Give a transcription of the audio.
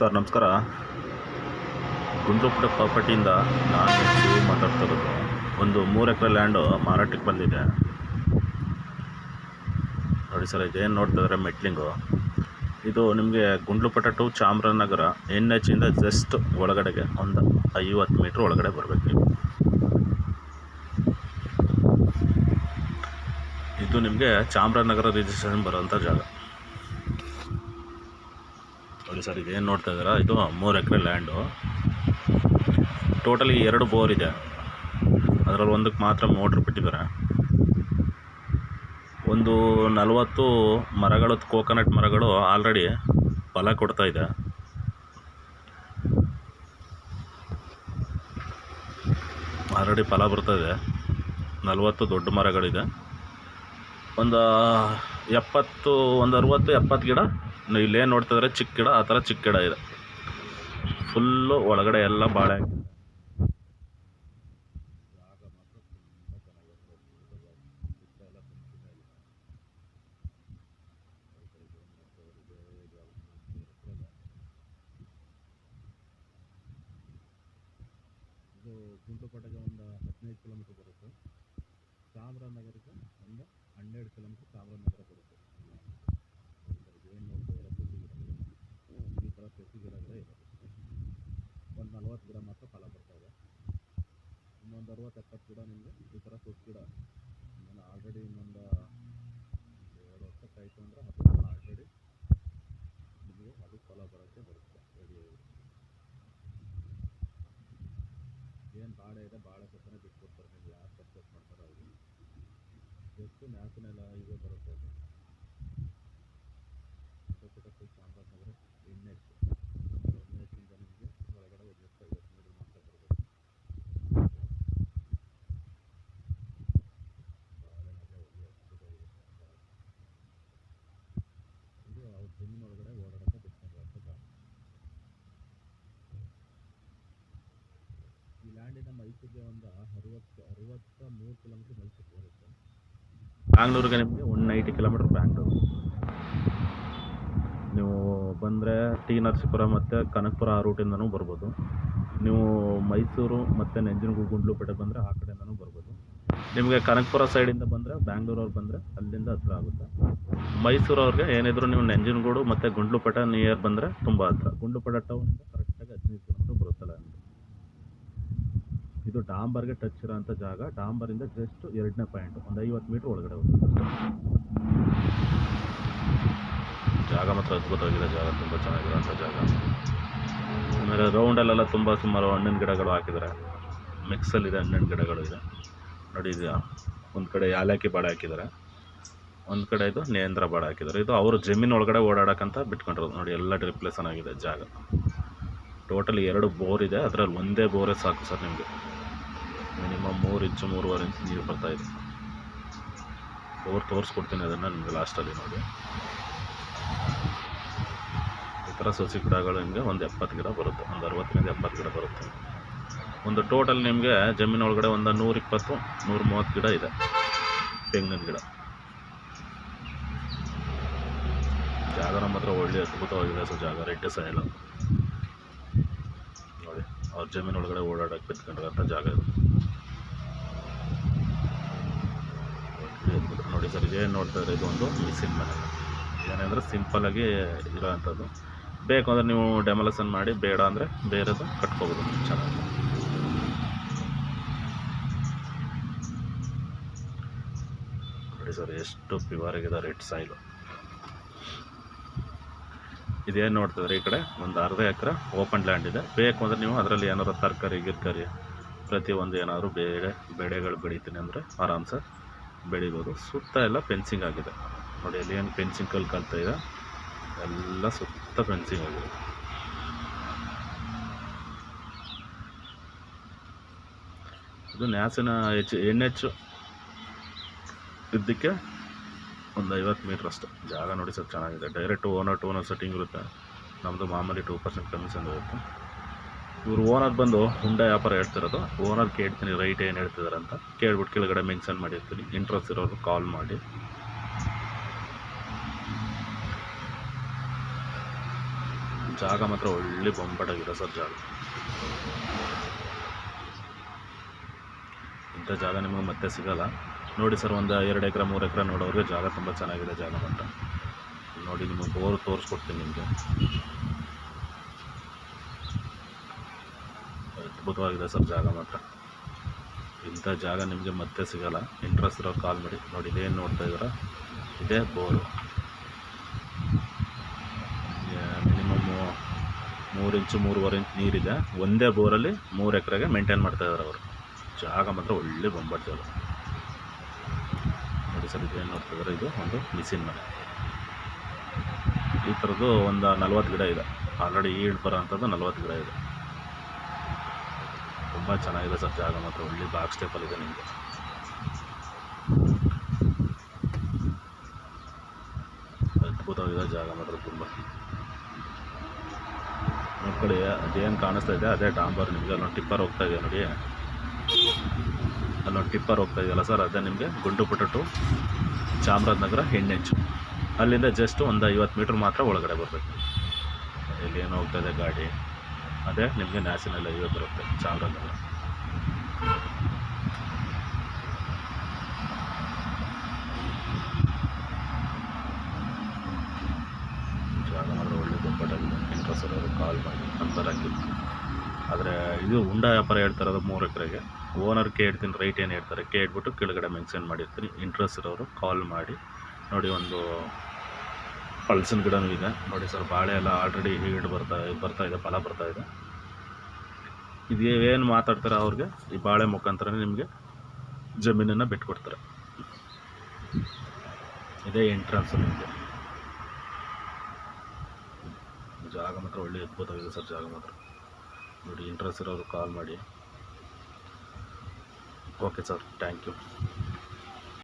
Sir ನಮಸ್ಕಾರ. ಗುಂಡ್ಲುಪೇಟೆ ಪ್ರಾಪರ್ಟಿಯಿಂದ ನಾನು ಮಾತಾಡ್ತಾ ಇರೋದು. ಒಂದು 3 ಎಕರೆ ಲ್ಯಾಂಡು ಮಾರಾಟಕ್ಕೆ ಬಂದಿದೆ ನೋಡಿ ಸರ್. ಇದೇನು ನೋಡ್ತಿದ್ರೆ ಮೆಟ್ಲಿಂಗು. ಇದು ನಿಮಗೆ ಗುಂಡ್ಲುಪೇಟೆ ಟು ಚಾಮರಾಜನಗರ NH ಇಂದ ಜಸ್ಟ್ ಒಳಗಡೆಗೆ ಒಂದು 50 ಮೀಟ್ರ್ ಒಳಗಡೆ ಬರಬೇಕು ನೀವು. ಇದು ನಿಮಗೆ ಚಾಮರಾಜನಗರ ರಿಜಿಸ್ಟ್ರೇಷನ್ ಬರೋಂಥ ಜಾಗ ನೋಡಿ ಸರ್. ಇದೇನು ನೋಡ್ತಾ ಇದ್ದೀರಾ, ಇದು 3 ಎಕರೆ ಲ್ಯಾಂಡು. ಟೋಟಲಿ 2 ಬೋರ್ ಇದೆ. ಅದರಲ್ಲಿ ಒಂದಕ್ಕೆ ಮಾತ್ರ ಮೋಟ್ರ್ ಬಿಟ್ಟಿದ್ದಾರೆ. ಒಂದು 40 ಮರಗಳು, ಕೋಕೋನಟ್ ಮರಗಳು ಆಲ್ರೆಡಿ ಫಲ ಕೊಡ್ತಾ ಇದೆ. ಆಲ್ರೆಡಿ ಫಲ ಬರ್ತಾ ಇದೆ. 40 ದೊಡ್ಡ ಮರಗಳಿದೆ. ಒಂದು 60 ಗಿಡ ನೀವು ಇಲ್ಲೇನು ನೋಡ್ತಾ ಇದ್ರೆ ಚಿಕ್ಕ ಗಿಡ, ಆ ಥರ ಚಿಕ್ಕ ಗಿಡ ಇದೆ. ಫುಲ್ಲು ಒಳಗಡೆ ಎಲ್ಲ ಬಾಳೆ ಹಾಕಿದೆ. ಜಾಗ ಮಾತ್ರ ತುಂಬ ಚೆನ್ನಾಗಿರುತ್ತೆ. ಇದು ಗುಂಡ್ಲುಪೇಟೆಗೆ ಒಂದು 15 ಕಿಲೋಮೀಟ್ರ್ ಬರುತ್ತೆ. ಚಾಮರಾಜನಗರಕ್ಕೆ ಒಂದು 12 ಕಿಲೋಮೀಟ್ರ್ ಚಾಮರಾಜನಗರ ಬರುತ್ತೆ. ಏನು ನೋಡ್ತಿದ್ದಾರೆ ಸಸಿ ಗಿಡಗಳು, ಈ ಥರ ಸಸಿ ಗಿಡಗಳೇ ಇದೆ. ಒಂದು 40 ಗಿಡ ಮಾತ್ರ ಫಲ ಬರ್ತಾ ಇದೆ. ಇನ್ನೊಂದು 60-70 ಗಿಡ ನಿಮಗೆ ಈ ಥರ ಸೊಸು ಗಿಡ. ನಾನು ಆಲ್ರೆಡಿ ಇನ್ನೊಂದು 2 ವರ್ಷಕ್ಕಾಯಿತು ಅಂದರೆ ಅದು ಆಲ್ರೆಡಿ ನಿಮಗೆ ಅದು ಫಲ ಬರೋಕ್ಕೆ ಬರುತ್ತೆ. ಏನು ಬಾಳೆ ಇದೆ, ಬಾಳೆ ಸೊಪ್ಪನ್ನೇ ಬಿಟ್ಕೊಡ್ತಾರೆ. ನೀವು ಯಾರು ಪರ್ಚೇಸ್ ಮಾಡ್ತಾರೋ ಅವ್ರಿಗೆ ಜಸ್ಟ್ ನ್ಯಾಷನಲ್ ಹೈವೇ ಬರುತ್ತೆ. ಅದು ಗುಂಡ್ಲುಪೇಟೆ ಚಾಮರಾಜನಗರ NH ಇಂದ ನಿಮಗೆ ಒಳಗಡೆ ಜಸ್ಟ್ 50 ಮೀಟರ್ ಮಾತ್ರ ಬರಬೇಕು. ಇದು ಅವ್ರ ಜಮೀನು ಒಳಗಡೆ ಓಡಾಡೋಕ್ಕೆ ಬಿಟ್ಕೊಂಡಿರೋಂಥ ಜಾಗ. ಈ ಲ್ಯಾಂಡಿಂದ ಮೈಸೂರಿಗೆ ಒಂದು 63 ಕಿಲೋಮೀಟ್ರ್ ಮೈಸೂರಿಗೆ ಬರುತ್ತೆ. ಬ್ಯಾಂಗ್ಳೂರಿಗೆ ನಿಮಗೆ 190 ಕಿಲೋಮೀಟ್ರ್ ಬ್ಯಾಂಗ್ಳೂರು. ನೀವು ಬಂದರೆ ಟಿ ನರಸೀಪುರ ಮತ್ತು ಕನಕಪುರ ಆ ರೂಟಿಂದನೂ ಬರ್ಬೋದು. ನೀವು ಮೈಸೂರು ಮತ್ತು ನಂಜನಗೂಡು, ಗುಂಡ್ಲುಪೇಟೆ ಬಂದರೆ ಆ ಕಡೆಯಿಂದನೂ ಬರ್ಬೋದು. ನಿಮಗೆ ಕನಕಪುರ ಸೈಡಿಂದ ಬಂದರೆ, ಬ್ಯಾಂಗ್ಳೂರವ್ರು ಬಂದರೆ ಅಲ್ಲಿಂದ ಹತ್ರ ಆಗುತ್ತೆ. ಮೈಸೂರವ್ರಿಗೆ ಏನಿದ್ರು ನೀವು ನಂಜನಗೂಡು ಮತ್ತು ಗುಂಡ್ಲುಪೇಟೆ ನಿಯರ್ ಬಂದರೆ ತುಂಬ ಹತ್ರ. ಗುಂಡ್ಲುಪೇಟೆ ಟೌನಿಂದ ಕರೆಕ್ಟಾಗಿ 15 ಕಿಲೋಮೀಟ್ರ್ ಬರುತ್ತಲ್ಲ. ಇದು ಡಾಂಬರ್ಗೆ ಟಚ್ ಇರೋಂಥ ಜಾಗ. ಡಾಂಬರಿಂದ ಜಸ್ಟ್ 2ನೇ ಪಾಯಿಂಟ್, ಒಂದು 50 ಮೀಟ್ರ್ ಒಳಗಡೆ ಹೋಗುತ್ತೆ. ಜಾಗ ಮಾತ್ರ ಅದ್ಭುತವಾಗಿದೆ. ಜಾಗ ತುಂಬ ಚೆನ್ನಾಗಿರೋಂಥ ಜಾಗ. ಆಮೇಲೆ ರೌಂಡಲ್ಲೆಲ್ಲ ಸುಮಾರು ಹಣ್ಣಿನ ಗಿಡಗಳು ಹಾಕಿದ್ದಾರೆ. ಮಿಕ್ಸಲ್ಲಿದೆ, ಹಣ್ಣಿನ ಗಿಡಗಳು ಇದೆ ನೋಡಿ. ಇದು ಒಂದು ಕಡೆ ಯಾಲಕ್ಕಿ ಬಾಳೆ ಹಾಕಿದ್ದಾರೆ, ಒಂದು ಕಡೆ ಇದು ನೇಂದ್ರ ಬಾಳೆ ಹಾಕಿದ್ದಾರೆ. ಇದು ಅವರು ಜಮೀನು ಒಳಗಡೆ ಓಡಾಡೋಕ್ಕಂತ ಬಿಟ್ಕೊಂಡಿರೋದು ನೋಡಿ. ಎಲ್ಲ ರಿಪ್ಲೇಸನ್ ಆಗಿದೆ ಜಾಗ. ಟೋಟಲಿ 2 ಬೋರ್ ಇದೆ. ಅದರಲ್ಲಿ ಒಂದೇ ಬೋರೇ ಸಾಕು ಸರ್. ನಿಮಗೆ ಮಿನಿಮಮ್ 3 ಇಂಚು 3.5 ಇಂಚು ನೀರು ಬರ್ತಾಯಿದೆ. ಬೋರ್ ತೋರಿಸ್ಕೊಡ್ತೀನಿ ಅದನ್ನು ನಿಮಗೆ ಲಾಸ್ಟಲ್ಲಿ ನೋಡಿ. ಈ ಥರ ಸಸಿ ಗಿಡಗಳು ನಿಮಗೆ ಒಂದು 70 ಗಿಡ ಬರುತ್ತೆ. ಒಂದು 60ರಿಂದ 70 ಗಿಡ ಬರುತ್ತೆ. ಒಂದು ಟೋಟಲ್ ನಿಮಗೆ ಜಮೀನು ಒಳಗಡೆ ಒಂದು 120-130 ಗಿಡ ಇದೆ ತೆಂಗಿನ ಗಿಡ. ಜಾಗ ನಮ್ಮ ಹತ್ರ ಒಳ್ಳೆ ಅದ್ಭುತವಾಗಿದೆ ಸರ್. ಜಾಗ ರೆಡ್ ಸಾಯಿಲ್ ನೋಡಿ. ಅವ್ರ ಜಮೀನು ಒಳಗಡೆ ಓಡಾಡೋಕ್ಕೆ ಬಿತ್ಕೊಂಡಿರೋಂಥ ಜಾಗ ಇದು ನೋಡಿ ಸರ್. ಇದೇನು ನೋಡ್ತಾ ಇದ್ದಾರೆ, ಇದು ಒಂದು ಮಿಷಿನ್ ಮನೆ. ಏನೆಂದರೆ ಸಿಂಪಲ್ಲಾಗಿ ಇರೋವಂಥದ್ದು. ಬೇಕು ಅಂದರೆ ನೀವು ಡೆಮೊಲೇಷನ್ ಮಾಡಿ, ಬೇಡ ಅಂದರೆ ಬೇರೆದು ಕಟ್ಕೋಬೋದು ಚೆನ್ನಾಗಿ. ನೋಡಿ ಸರ್ ಎಷ್ಟು ಪ್ಯೂರ್ ಆಗಿದೆ ರೆಡ್ ಸಾಯಿಲು. ಇದೇನು ನೋಡ್ತಿದ್ರೆ ಈ ಕಡೆ ಒಂದು ಅರ್ಧ ಎಕರೆ ಓಪನ್ ಲ್ಯಾಂಡ್ ಇದೆ. ಬೇಕು ಅಂದರೆ ನೀವು ಅದರಲ್ಲಿ ಏನಾದ್ರು ತರಕಾರಿ ಗಿರ್ಕಾರಿ ಪ್ರತಿಯೊಂದು ಏನಾದರೂ ಬೆಳೆಗಳು ಬೆಳಿತೀನಿ ಅಂದರೆ ಆರಾಮ್ಸೆ ಬೆಳಿಬೋದು. ಸುತ್ತ ಎಲ್ಲ ಫೆನ್ಸಿಂಗ್ ಆಗಿದೆ ನೋಡಿ. ಅಲ್ಲಿ ಏನು ಫೆನ್ಸಿಂಗ್ ಕಲ್ತಾ ಇದೆ, ಎಲ್ಲ ಸುತ್ತ ಫೆನ್ಸಿಂಗ್ ಆಗಿದೆ. ಇದು ನ್ಯಾಸಿನ NH ಇದ್ದಕ್ಕೆ ಒಂದು 50 ಮೀಟ್ರ್ ಅಷ್ಟು ಜಾಗ ನೋಡಿ ಸರ್. ಚೆನ್ನಾಗಿದೆ. ಡೈರೆಕ್ಟ್ ಓನರ್ ಸೆಟ್ಟಿಂಗ್ ಇರುತ್ತೆ. ನಮ್ಮದು ಮಾಮೂಲಿ 2% ಕಮಿಷನ್ ಇರುತ್ತೆ. ಇವರು ಓನರ್ ಬಂದು ಹುಂಡ ವ್ಯಾಪಾರ ಹೇಳ್ತಿರೋದು. ಓನರ್ ಕೇಳ್ತೀನಿ ರೈಟ್ ಏನು ಹೇಳ್ತಿದ್ದಾರೆ ಅಂತ. ಕೇಳ್ಬಿಟ್ಟು ಕೆಳಗಡೆ ಮೆನ್ಷನ್ ಮಾಡಿರ್ತೀನಿ. ಇಂಟ್ರೆಸ್ಟ್ ಇರೋರು ಕಾಲ್ ಮಾಡಿ. ಜಾಗ ಮಾತ್ರ ಒಳ್ಳೆ ಬೊಂಬಾಟಾಗಿದೆ ಸರ್ ಜಾಗ. ಇಂಥ ಜಾಗ ನಿಮಗೆ ಮತ್ತೆ ಸಿಗೋಲ್ಲ ನೋಡಿ ಸರ್. ಒಂದು 2 ಎಕರೆ 3 ಎಕರೆ ನೋಡೋರಿಗೆ ಜಾಗ ತುಂಬ ಚೆನ್ನಾಗಿದೆ ಜಾಗ ಮಾತ್ರ. ನೋಡಿ ನಿಮಗೆ ಬೋರ್ ತೋರಿಸ್ಕೊಡ್ತೀನಿ ನಿಮಗೆ. ಅದ್ಭುತವಾಗಿದೆ ಸರ್ ಜಾಗ ಮಾತ್ರ. ಇಂಥ ಜಾಗ ನಿಮಗೆ ಮತ್ತೆ ಸಿಗೋಲ್ಲ. ಇಂಟ್ರೆಸ್ಟ್ ಇರೋ ಕಾಲ್ ಮಾಡಿ. ನೋಡಿ ಇದೇನು ನೋಡ್ತಾ ಇದ್ದೀರಾ, ಇದೇ ಬೋರು. ಮಿನಿಮಮ್ 3 ಇಂಚು 3.5 ಇಂಚ್ ನೀರಿದೆ. ಒಂದೇ ಬೋರಲ್ಲಿ 3 ಎಕರೆಗೆ ಮೇಂಟೈನ್ ಮಾಡ್ತಾಯಿದ್ದಾರೆ ಅವರು. ಜಾಗ ಮಾತ್ರ ಒಳ್ಳೆ ಬೊಂಬಾಟ್ ಜಾಗ ನೋಡಿ ಸರ್. ಇದೇನು ನೋಡ್ತಾ ಇದ್ದಾರೆ, ಇದು ಒಂದು ಮಿಷಿನ್ ಮನೆ. ಈ ಥರದ್ದು ಒಂದು 40 ಗಿಡ ಇದೆ ಆಲ್ರೆಡಿ. ಈಡ್ ಬರೋ ಅಂಥದ್ದು 40 ಗಿಡ ಇದೆ. ತುಂಬ ಚೆನ್ನಾಗಿದೆ ಸರ್ ಜಾಗ ಮಾತ್ರ. ಒಳ್ಳೆ ಬಾಕ್ಸ್ ಟೈಪಲ್ಲಿ ಇದೆ ನಿಮಗೆ. ಅದ್ಭುತವಾಗಿದೆ ಜಾಗ ಮಾತ್ರ ತುಂಬ. ನಮ್ಮ ಕಡೆ ಅದೇನು ಕಾಣಿಸ್ತಾ ಇದೆ ಅದೇ ಡಾಂಬರ್. ನಿಮಗೆ ಅಲ್ಲೊಂದು ಟಿಪ್ಪರ್ ಹೋಗ್ತಾ ಇದೆ ನೋಡಿ, ಅಲ್ಲೊಂದು ಟಿಪ್ಪರ್ ಹೋಗ್ತಾ ಇದೆಯಲ್ಲ ಸರ್, ಅದೇ ನಿಮಗೆ ಗುಂಡ್ಲುಪೇಟೆ ಟು ಚಾಮರಾಜನಗರ ಹೆಣ್ಣೆಂಚು. ಅಲ್ಲಿಂದ ಜಸ್ಟ್ ಒಂದು 50 ಮೀಟ್ರ್ ಮಾತ್ರ ಒಳಗಡೆ ಬರಬೇಕು. ಇಲ್ಲಿ ಏನು ಹೋಗ್ತಾ ಇದೆ ಗಾಡಿ, ಅದೇ ನಿಮಗೆ ನ್ಯಾಷನಲ್ ಹೈವೇ ಬರುತ್ತೆ ಚಾಮರಾಜನಗರ. ಜಾಗ ಮಾತ್ರ ಒಳ್ಳೆ ಬೊಂಬಾಟಾಗಿದೆ. ಇಂಟ್ರೆಸ್ಟ್ ಅವರು ಕಾಲ್ ಮಾಡಿ ನಂಬರ್ ಹಾಕಿ. ಆದರೆ ಇದು ಉಂಡ ವ್ಯಾಪಾರ ಹೇಳ್ತಾರದು 3 ಎಕರೆಗೆ. ಓನರ್ ಕೇಳ್ತೀನಿ ರೈಟ್ ಏನು ಹೇಳ್ತಾರೆ ಕೇಳ್ಬಿಟ್ಟು ಕೆಳಗಡೆ ಮೆನ್ಷನ್ ಮಾಡಿರ್ತೀನಿ. ಇಂಟ್ರೆಸ್ಟ್ ಇರೋರು ಕಾಲ್ ಮಾಡಿ. ನೋಡಿ ಒಂದು ಹಲಸಿನ ಗಿಡನೂ ಇದೆ ನೋಡಿ ಸರ್. ಬಾಳೆ ಎಲ್ಲ ಆಲ್ರೆಡಿ ಹೀಡ್ ಬರ್ತಾ ಇದೆ, ಫಲ ಬರ್ತಾ ಇದೆ. ಇದು ಏನು ಮಾತಾಡ್ತಾರೆ ಅವ್ರಿಗೆ ಈ ಬಾಳೆ ಮುಖಾಂತರ ನಿಮಗೆ ಜಮೀನನ್ನು ಬಿಟ್ಕೊಡ್ತಾರೆ. ಇದೇ ಎಂಟ್ರೆನ್ಸ್ ನಿಮಗೆ. ಜಾಗ ಮಾತ್ರ ಒಳ್ಳೆ ಅದ್ಭುತವಾಗಿದೆ ಸರ್ ಜಾಗ ಮಾತ್ರ. ನೋಡಿ ಇಂಟ್ರೆಸ್ಟ್ ಇರೋರು ಕಾಲ್ ಮಾಡಿ. Okay sir, thank you.